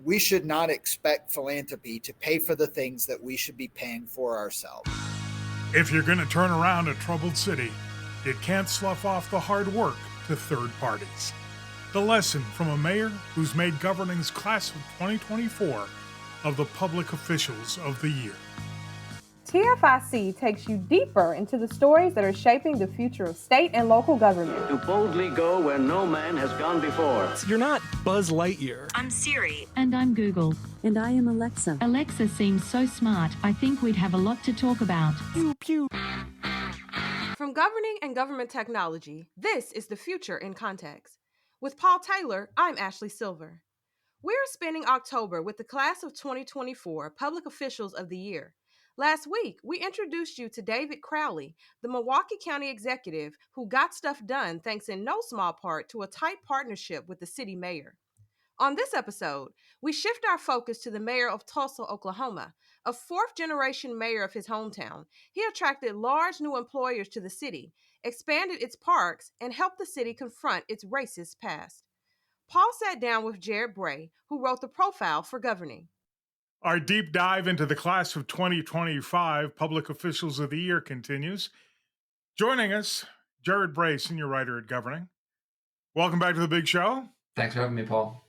we should not expect philanthropy to pay for the things that we should be paying for ourselves. If you're going to turn around a troubled city, you can't slough off the hard work to third parties. The lesson from a mayor who's made governing's class of 2024 of the public officials of the year. TFIC takes you deeper into the stories that are shaping the future of state and local government. To boldly go where no man has gone before. You're not Buzz Lightyear. I'm Siri. And I'm Google. And I am Alexa. Alexa seems so smart, I think we'd have a lot to talk about. Pew, pew. From governing and government technology, this is The Future in Context. With Paul Taylor, I'm Ashley Silver. We're spending October with the class of 2024 Public Officials of the Year. Last week, we introduced you to David Crowley, the Milwaukee County executive who got stuff done thanks in no small part to a tight partnership with the city mayor. On this episode, we shift our focus to the mayor of Tulsa, Oklahoma, a fourth-generation mayor of his hometown. He attracted large new employers to the city, expanded its parks, and helped the city confront its racist past. Paul sat down with Jared Bray, who wrote the profile for governing. Our deep dive into the class of 2025 Public Officials of the Year continues. Joining us, Jared Bray, senior writer at Governing. Welcome back to the big show. Thanks for having me, Paul.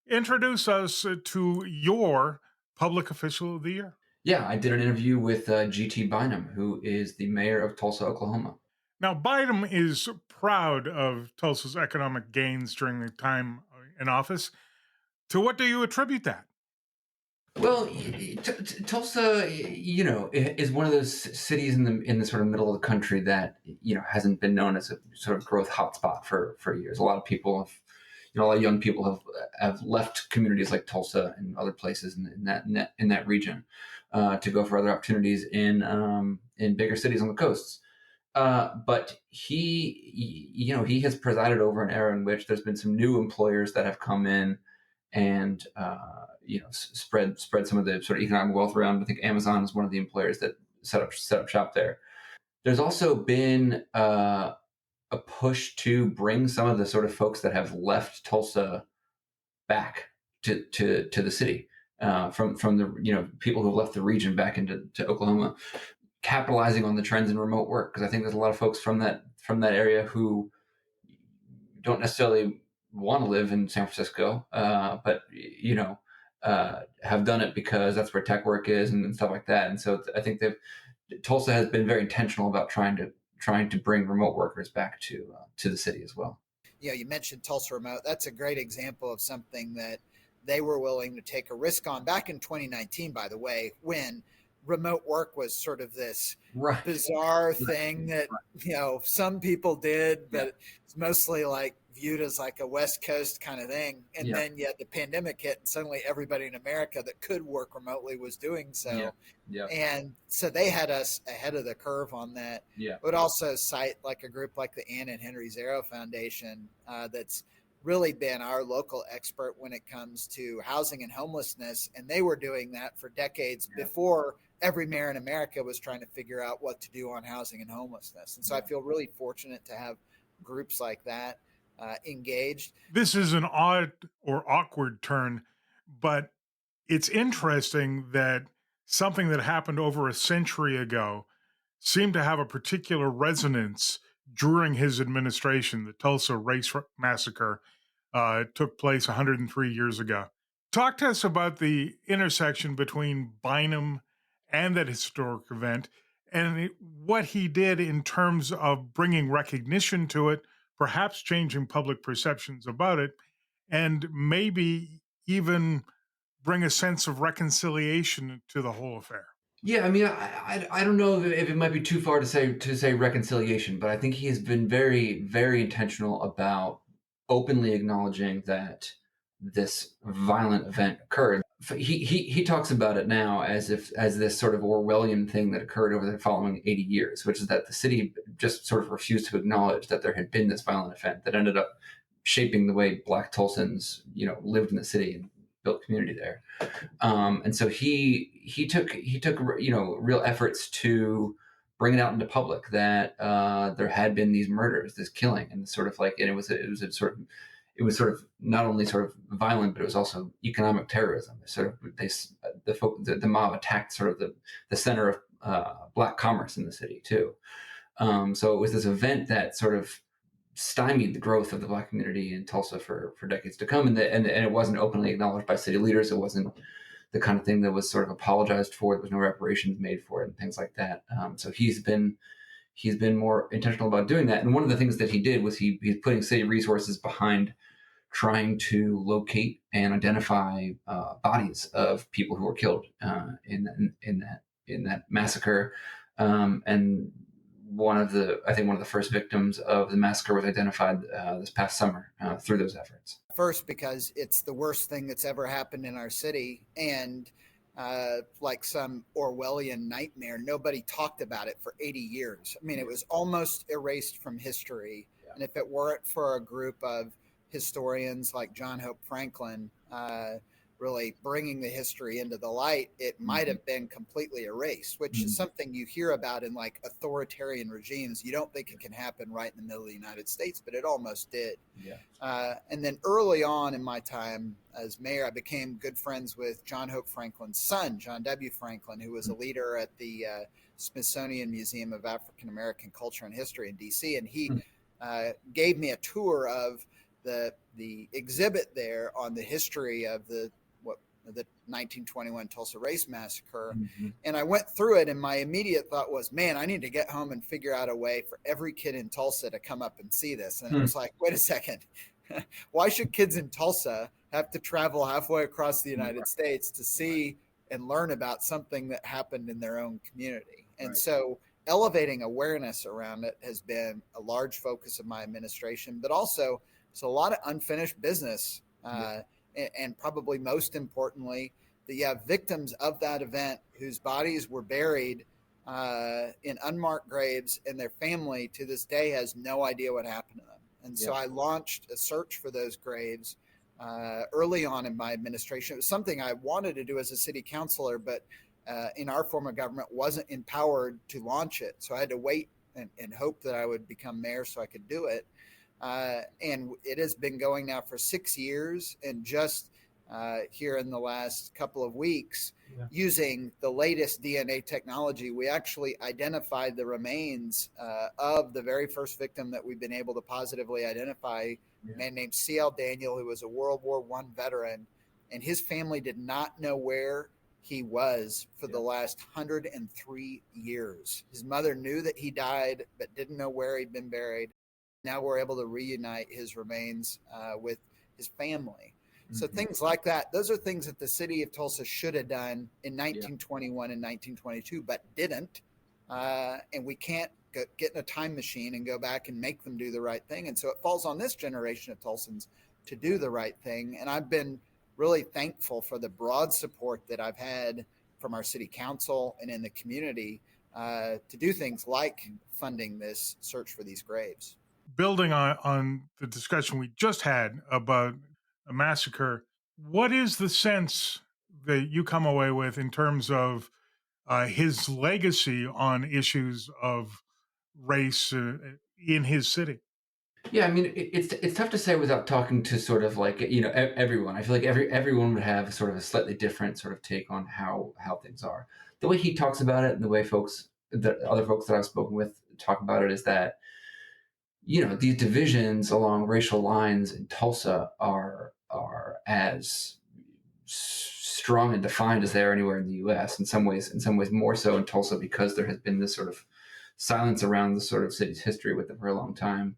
Introduce us to your Public Official of the Year. Yeah, I did an interview with G.T. Bynum, who is the mayor of Tulsa, Oklahoma. Now, Bynum is proud of Tulsa's economic gains during the time in office. To what do you attribute that? Well, Tulsa, is one of those cities in the sort of middle of the country that, hasn't been known as a sort of growth hotspot for years. A lot of people have, a lot of young people have left communities like Tulsa and other places in that region to go for other opportunities in bigger cities on the coasts. But he has presided over an era in which there's been some new employers that have come in and spread some of the sort of economic wealth around. I think Amazon is one of the employers that set up shop there. There's also been a push to bring some of the sort of folks that have left Tulsa back to the city from the people who have left the region back into Oklahoma, capitalizing on the trends in remote work, because I think there's a lot of folks from that area who don't necessarily want to live in San Francisco, but have done it because that's where tech work is and stuff like that. And so I think Tulsa has been very intentional about trying to bring remote workers back to the city as well. Yeah, you mentioned Tulsa Remote. That's a great example of something that they were willing to take a risk on back in 2019, by the way, when remote work was sort of this bizarre thing that, some people did, but it's mostly like viewed as like a West Coast kind of thing. And then the pandemic hit and suddenly everybody in America that could work remotely was doing so. And so they had us ahead of the curve on that. But also cite like a group like the Ann and Henry Zero Foundation that's really been our local expert when it comes to housing and homelessness. And they were doing that for decades before every mayor in America was trying to figure out what to do on housing and homelessness. And so I feel really fortunate to have groups like that engaged. This is an odd or awkward turn, but it's interesting that something that happened over a century ago seemed to have a particular resonance during his administration. The Tulsa Race Massacre took place 103 years ago. Talk to us about the intersection between Bynum and that historic event and what he did in terms of bringing recognition to it, perhaps changing public perceptions about it, and maybe even bring a sense of reconciliation to the whole affair. Yeah, I mean, I don't know if it might be too far to say reconciliation, but I think he has been very, very intentional about openly acknowledging that this violent event occurred. He talks about it now as this sort of Orwellian thing that occurred over the following 80 years, which is that the city just sort of refused to acknowledge that there had been this violent event that ended up shaping the way Black Tulsans, lived in the city and built community there. And so he took real efforts to bring it out into public that there had been these murders, this killing, and sort of like, and it was a sort of it was sort of not only sort of violent, but it was also economic terrorism. The mob attacked sort of the center of Black commerce in the city too. So it was this event that sort of stymied the growth of the Black community in Tulsa for decades to come, and it wasn't openly acknowledged by city leaders. It wasn't the kind of thing that was sort of apologized for. There was no reparations made for it and things like that. So he's been more intentional about doing that. And one of the things that he did was he's putting city resources behind trying to locate and identify bodies of people who were killed in that massacre. And I think one of the first victims of the massacre was identified this past summer through those efforts. First, because it's the worst thing that's ever happened in our city, and like some Orwellian nightmare, nobody talked about it for 80 years. I mean, it was almost erased from history. Yeah. And if it weren't for a group of historians like John Hope Franklin really bringing the history into the light, it might have been completely erased, which is something you hear about in like authoritarian regimes. You don't think it can happen right in the middle of the United States, but it almost did. Yeah. And then early on in my time as mayor, I became good friends with John Hope Franklin's son, John W. Franklin, who was a leader at the Smithsonian Museum of African American Culture and History in DC. And he gave me a tour of the exhibit there on the history of the 1921 Tulsa Race Massacre. And I went through it, and my immediate thought was, man, I need to get home and figure out a way for every kid in Tulsa to come up and see this. And it was like, wait a second, why should kids in Tulsa have to travel halfway across the United States to see and learn about something that happened in their own community? And so elevating awareness around it has been a large focus of my administration, but also it's a lot of unfinished business. And probably most importantly, that you have victims of that event whose bodies were buried in unmarked graves, and their family to this day has no idea what happened to them. And so I launched a search for those graves early on in my administration. It was something I wanted to do as a city councilor, but in our form of government wasn't empowered to launch it. So I had to wait and hope that I would become mayor so I could do it. And it has been going now for 6 years, and just here in the last couple of weeks, using the latest DNA technology, we actually identified the remains of the very first victim that we've been able to positively identify, a man named C.L. Daniel, who was a World War I veteran, and his family did not know where he was for the last 103 years. His mother knew that he died, but didn't know where he'd been buried. Now we're able to reunite his remains with his family. So things like that, those are things that the city of Tulsa should have done in 1921 and 1922, but didn't. And we can't get in a time machine and go back and make them do the right thing. And so it falls on this generation of Tulsans to do the right thing. And I've been really thankful for the broad support that I've had from our city council and in the community to do things like funding this search for these graves. Building on the discussion we just had about a massacre, what is the sense that you come away with in terms of his legacy on issues of race in his city? Yeah, I mean, it's tough to say without talking to sort of like, everyone. I feel like everyone would have sort of a slightly different sort of take on how things are. The way he talks about it, and the way the other folks that I've spoken with talk about it, is that these divisions along racial lines in Tulsa are as strong and defined as they are anywhere in the U.S. In some ways more so in Tulsa, because there has been this sort of silence around the sort of city's history with it for a long time.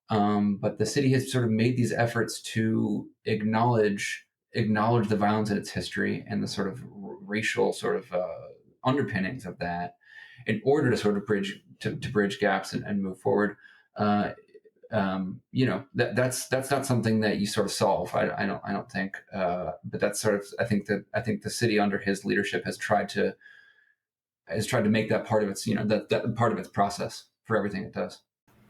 But the city has sort of made these efforts to acknowledge the violence in its history and the sort of racial sort of underpinnings of that, in order to sort of bridge gaps and move forward. That's not something that you sort of solve. I don't think. But that's sort of, I think the city under his leadership has tried to make that part of its that part of its process for everything it does.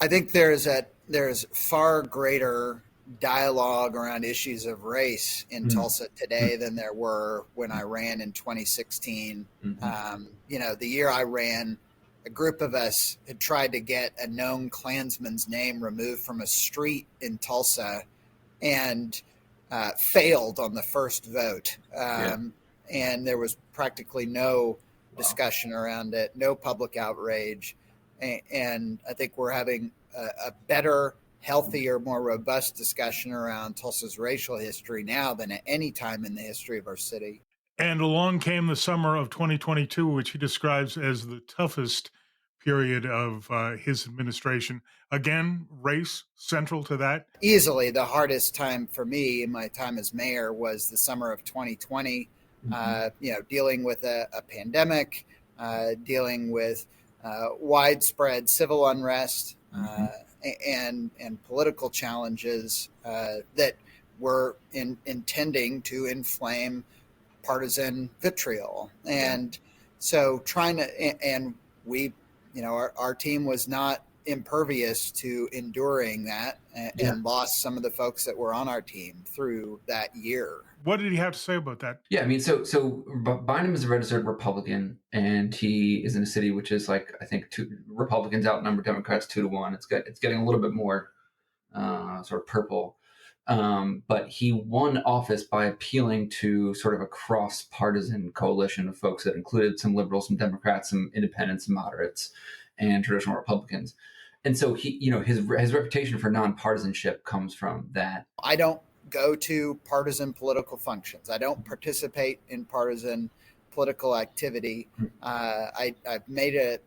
I think there's far greater dialogue around issues of race in Tulsa today than there were when I ran in 2016. The year I ran, a group of us had tried to get a known Klansman's name removed from a street in Tulsa and failed on the first vote. And there was practically no discussion around it, no public outrage. And I think we're having a better, healthier, more robust discussion around Tulsa's racial history now than at any time in the history of our city. And along came the summer of 2022, which he describes as the toughest period of his administration. Again, race central to that. Easily the hardest time for me in my time as mayor was the summer of 2020. Dealing with a pandemic, dealing with widespread civil unrest, and political challenges that were intending to inflame partisan vitriol. And so our team was not impervious to enduring that and lost some of the folks that were on our team through that year. What did he have to say about that? Yeah, I mean, so Bynum is a registered Republican, and he is in a city which is like, I think, Republicans outnumber Democrats 2-1. It's getting a little bit more sort of purple. But he won office by appealing to sort of a cross-partisan coalition of folks that included some liberals, some Democrats, some independents, some moderates, and traditional Republicans. And so his reputation for nonpartisanship comes from that. I don't go to partisan political functions. I don't participate in partisan political activity. I've made it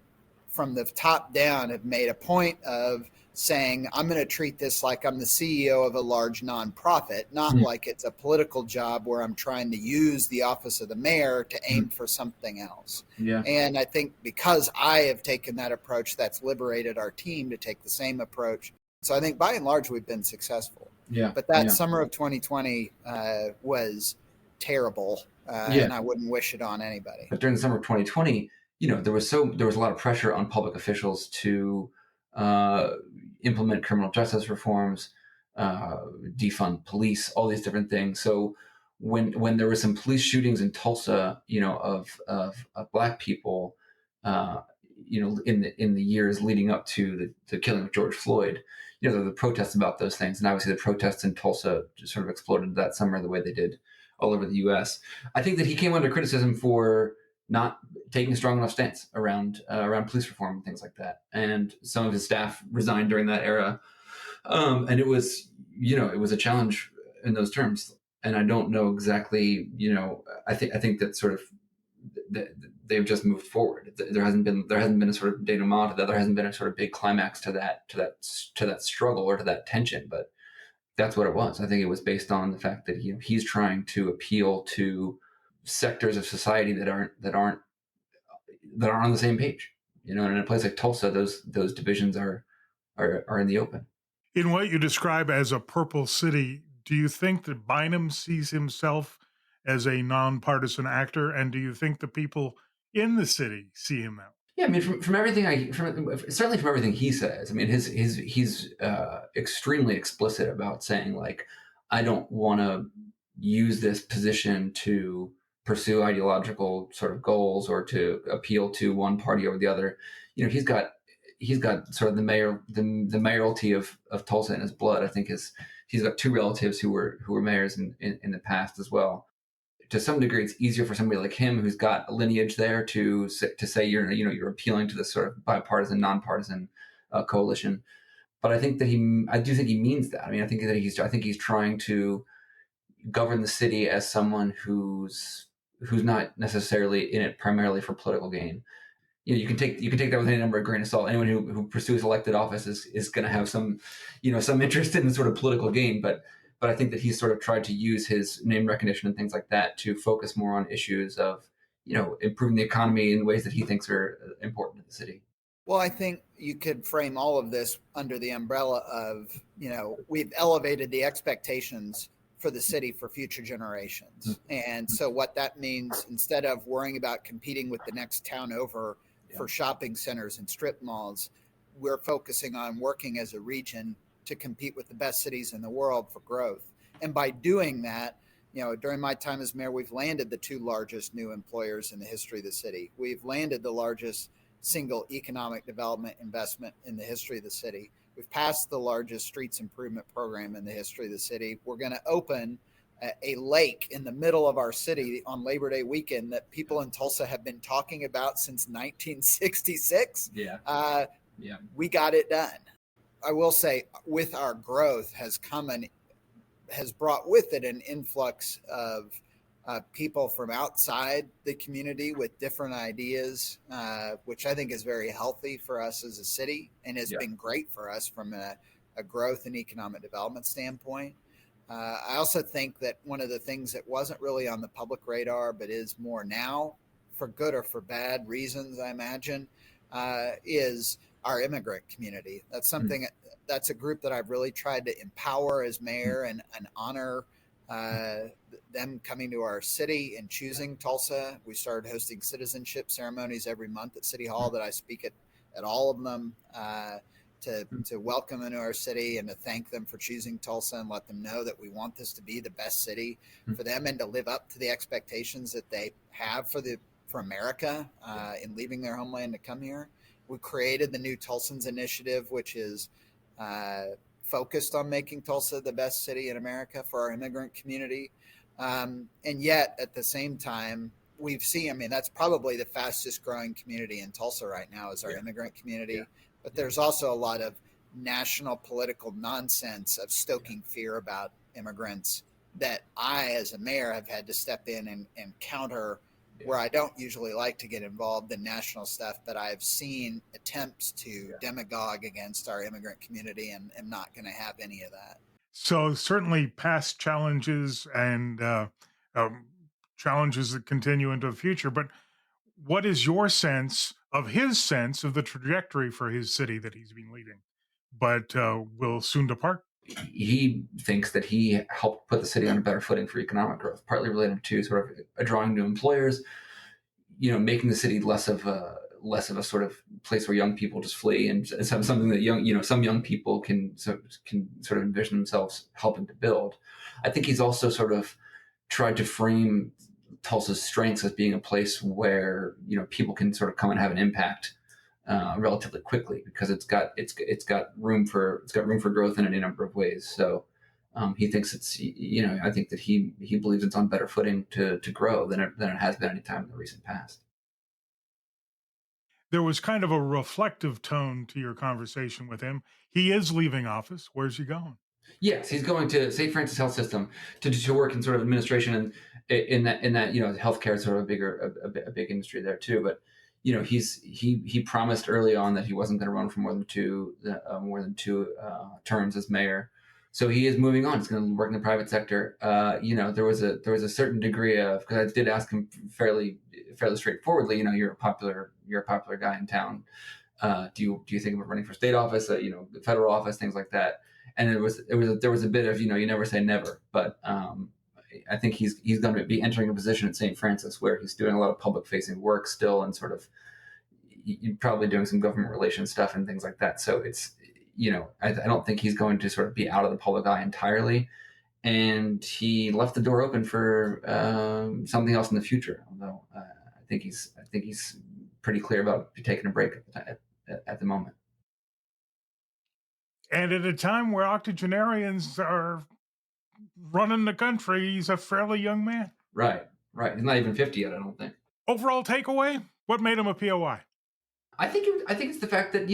from the top down. Have made a point of saying I'm going to treat this like I'm the CEO of a large nonprofit, not like it's a political job where I'm trying to use the office of the mayor to aim for something else. And I think because I have taken that approach, that's liberated our team to take the same approach. So I think by and large, we've been successful. But that summer of 2020 was terrible, and I wouldn't wish it on anybody. But during the summer of 2020, there was a lot of pressure on public officials to implement criminal justice reforms, defund police, all these different things. So when there were some police shootings in Tulsa, of Black people, in the years leading up to the killing of George Floyd, there were the protests about those things, and obviously the protests in Tulsa just sort of exploded that summer the way they did all over the U.S. I think that he came under criticism for not taking a strong enough stance around police reform and things like that. And some of his staff resigned during that era. And it was a challenge in those terms. And I don't know exactly, I think that sort of they've just moved forward. There hasn't been a sort of denouement to that. There hasn't been a sort of big climax to that struggle or to that tension. But that's what it was. I think it was based on the fact that he's trying to appeal to sectors of society that aren't on the same page. And in a place like Tulsa, those divisions are in the open. In what you describe as a purple city, do you think that Bynum sees himself as a nonpartisan actor, and do you think the people in the city see him that way? Yeah, I mean, from everything certainly from everything he says, I mean, he's extremely explicit about saying, like, I don't want to use this position to pursue ideological sort of goals or to appeal to one party over the other. He's got sort of the mayoralty of Tulsa in his blood. I think he's got two relatives who were mayors in the past as well. To some degree, it's easier for somebody like him who's got a lineage there to say you're appealing to this sort of bipartisan, nonpartisan coalition. But I think that I do think he means that. I mean, I think he's trying to govern the city as someone who's not necessarily in it primarily for political gain. You can take that with any number of grain of salt. Anyone who pursues elected office is going to have some interest in the sort of political gain, but I think that he's sort of tried to use his name recognition and things like that to focus more on issues of, improving the economy in ways that he thinks are important to the city. Well, I think you could frame all of this under the umbrella of, we've elevated the expectations for the city for future generations. And so what that means, instead of worrying about competing with the next town over for shopping centers and strip malls, we're focusing on working as a region to compete with the best cities in the world for growth. And by doing that, during my time as mayor, we've landed the two largest new employers in the history of the city. We've landed the largest single economic development investment in the history of the city. we've passed the largest streets improvement program in the history of the city. We're going to open a lake in the middle of our city on Labor Day weekend that people in Tulsa have been talking about since 1966. We got it done. I will say, with our growth has brought with it an influx of people from outside the community with different ideas, which I think is very healthy for us as a city and has been great for us from a growth and economic development standpoint. I also think that one of the things that wasn't really on the public radar, but is more now, for good or for bad reasons, I imagine, is our immigrant community. That's something, that's a group that I've really tried to empower as mayor and honor them coming to our city and choosing Tulsa. We started hosting citizenship ceremonies every month at City Hall that I speak at all of them. To welcome them into our city and to thank them for choosing Tulsa and let them know that we want this to be the best city for them and to live up to the expectations that they have for America in leaving their homeland to come here. We created the New Tulsans Initiative, which is focused on making Tulsa the best city in America for our immigrant community. And yet at the same time, we've seen, that's probably the fastest growing community in Tulsa right now is our immigrant community. But there's also a lot of national political nonsense of stoking fear about immigrants that I, as a mayor, have had to step in and counter, where I don't usually like to get involved in national stuff, but I've seen attempts to demagogue against our immigrant community and am not going to have any of that. So certainly past challenges and challenges that continue into the future, but what is your his sense of the trajectory for his city that he's been leading, but will soon depart? He thinks that he helped put the city on a better footing for economic growth, partly related to sort of drawing new employers, making the city less of a sort of place where young people just flee, and something that some young people can sort of envision themselves helping to build. I think he's also sort of tried to frame Tulsa's strengths as being a place where people can sort of come and have an impact relatively quickly, because it's got room for growth in any number of ways. So he thinks I think that he believes it's on better footing to grow than it has been any time in the recent past. There was kind of a reflective tone to your conversation with him. He is leaving office. Where's he going? Yes, he's going to St. Francis Health System to work in sort of administration, and in that healthcare is sort of a big industry there too. But he promised early on that he wasn't going to run for more than two terms as mayor. So he is moving on. He's going to work in the private sector. There was a certain degree of, because I did ask him fairly straightforwardly. You're a popular guy in town. Do you think about running for state office? Federal office, things like that. And there was a bit of you never say never, but I think he's going to be entering a position at St. Francis where he's doing a lot of public facing work still, and sort of probably doing some government relations stuff and things like that. So it's I don't think he's going to sort of be out of the public eye entirely, and he left the door open for something else in the future. Although I think he's pretty clear about taking a break at the moment. And at a time where octogenarians are running the country, he's a fairly young man. Right. He's not even 50 yet, I don't think. Overall takeaway? What made him a POY? I think it's the fact that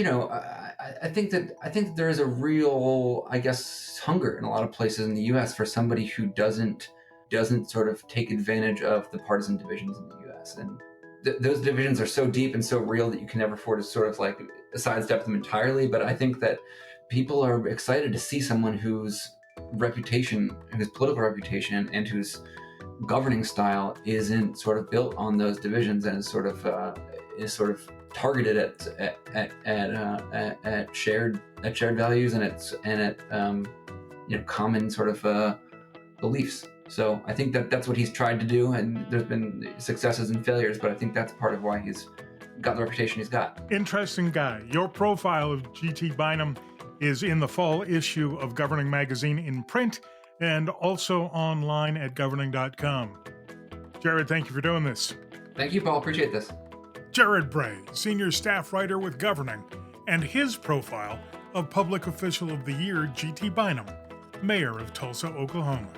I think that there is a real, I guess, hunger in a lot of places in the U.S. for somebody who doesn't sort of take advantage of the partisan divisions in the U.S. and those divisions are so deep and so real that you can never afford to sort of like sidestep them entirely. But I think that people are excited to see someone whose political reputation and whose governing style isn't sort of built on those divisions and is sort of targeted at shared values and at common sort of beliefs. So I think that's what he's tried to do, and there's been successes and failures, but I think that's part of why he's got the reputation he's got. Interesting guy. Your profile of G.T. Bynum is in the fall issue of Governing Magazine in print and also online at governing.com. Jared, thank you for doing this. Thank you, Paul. Appreciate this. Jared Bray, senior staff writer with Governing, and his profile of Public Official of the Year G.T. Bynum, Mayor of Tulsa, Oklahoma.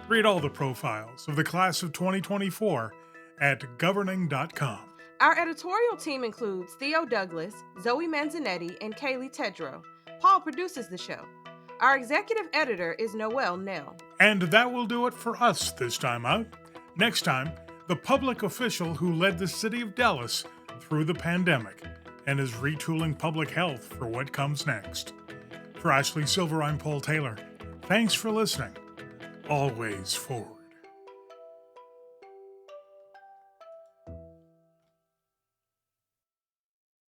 Read all the profiles of the class of 2024 at governing.com. Our editorial team includes Theo Douglas, Zoe Manzanetti, and Kaylee Tedrow. Paul produces the show. Our executive editor is Noelle Nell. And that will do it for us this time out. Next time, the public official who led the city of Dallas through the pandemic and is retooling public health for what comes next. For Ashley Silver, I'm Paul Taylor. Thanks for listening. Always forward.